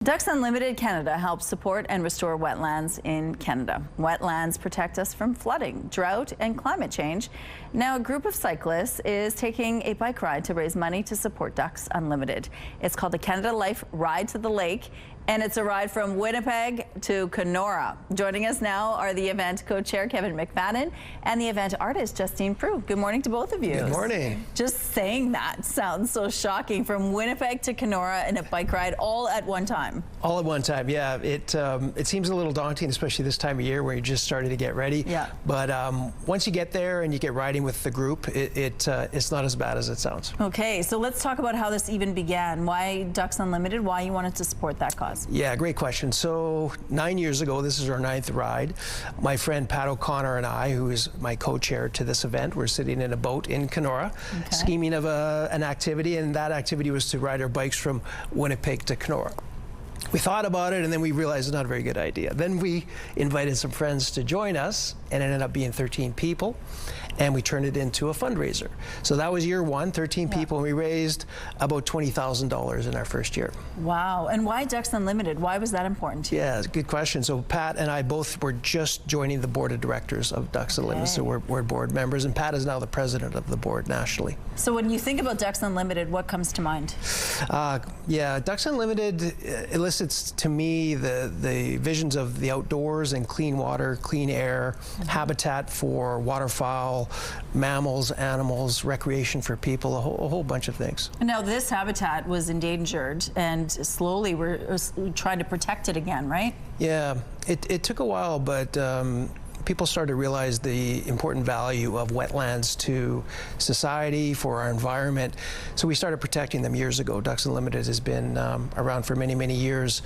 Ducks Unlimited Canada helps support and restore wetlands in Canada. Wetlands protect us from flooding, drought, and climate change. Now, a group of cyclists is taking a bike ride to raise money to support Ducks Unlimited. It's called the Canada Life Ride to the Lake, and it's a ride from Winnipeg to Kenora. Joining us now are the event co-chair Kevin McFadden and the event artist Justine Proulx. Good morning to both of you. Good morning. Just saying that sounds so shocking. From Winnipeg to Kenora in a bike ride all at one time. All at one time, yeah. It seems a little daunting, especially this time of year where you're just starting to get ready. Yeah. But once you get there and you get riding with the group, it's not as bad as it sounds. Okay, so let's talk about how this even began. Why Ducks Unlimited? Why you wanted to support that cause? Yeah, great question. So 9 years ago, this is our 9th ride. My friend Pat O'Connor and I, who is my co-chair to this event, we're sitting in a boat in Kenora, scheming of an activity, and that activity was to ride our bikes from Winnipeg to Kenora. We thought about it, and then we realized it's not a very good idea. Then we invited some friends to join us, and it ended up being 13 people, and we turned it into a fundraiser. So that was year one, 13 people, and we raised about $20,000 in our first year. Wow, and why Ducks Unlimited? Why was that important to you? Yeah, it's a good question. So Pat and I both were just joining the board of directors of Ducks Unlimited, so we're board members, and Pat is now the president of the board nationally. So when you think about Ducks Unlimited, what comes to mind? Yeah, Ducks Unlimited elicits to me the visions of the outdoors and clean water, clean air, habitat for waterfowl, mammals, animals, recreation for people, a whole bunch of things. Now this habitat was endangered, and slowly we're trying to protect it again, right? Yeah, it took a while, but people started to realize the important value of wetlands to society, for our environment. So we started protecting them years ago. Ducks Unlimited has been around for many, many years.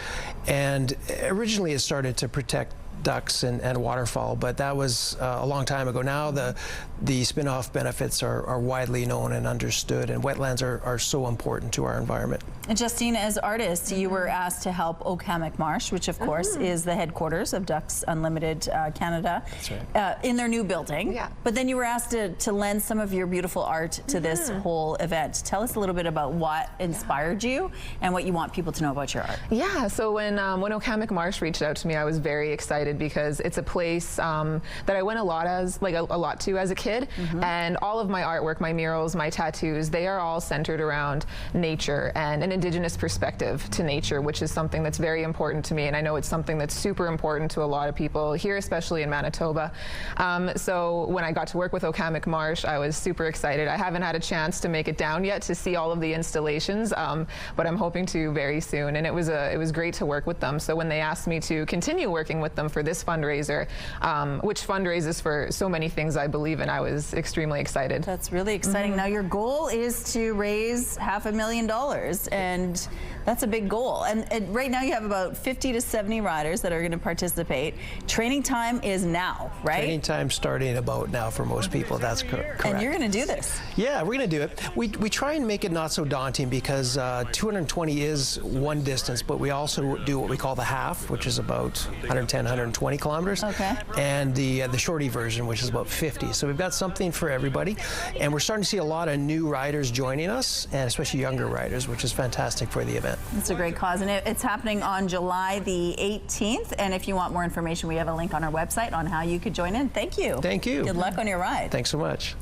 And originally it started to protect ducks and waterfowl, but that was a long time ago. Now the spin-off benefits are widely known and understood, and wetlands are so important to our environment. And Justine, as artists, you were asked to help Oak-Hammock Marsh, which of course is the headquarters of Ducks Unlimited Canada. That's right. In their new building. Yeah. But then you were asked to lend some of your beautiful art to this whole event. Tell us a little bit about what inspired you and what you want people to know about your art. Yeah, so when Oak-Hammock Marsh reached out to me, I was very excited because it's a place that I went a lot to as a kid, and all of my artwork, my murals, my tattoos, they are all centered around nature and an Indigenous perspective to nature, which is something that's very important to me, and I know it's something that's super important to a lot of people here, especially in Manitoba. So when I got to work with Oak-Hammock Marsh, I was super excited. I haven't had a chance to make it down yet to see all of the installations, but I'm hoping to very soon, and it was great to work with them. So when they asked me to continue working with them for this fundraiser, which fundraises for so many things I believe in, I was extremely excited. That's really exciting. Now your goal is to raise $500,000, and that's a big goal. And right now you have about 50 to 70 riders that are going to participate. Training time is now, right? Training time starting about now for most people. That's correct. And you're going to do this. Yeah, we're going to do it. We try and make it not so daunting because 220 is one distance, but we also do what we call the half, which is about 110, 120 kilometers. Okay. And the shorty version, which is about 50. So we've got something for everybody. And we're starting to see a lot of new riders joining us, and especially younger riders, which is fantastic for the event. It's a great cause, and it's happening on July the 18th. And if you want more information, we have a link on our website on how you could join in. Thank you. Thank you. Good luck on your ride. Thanks so much.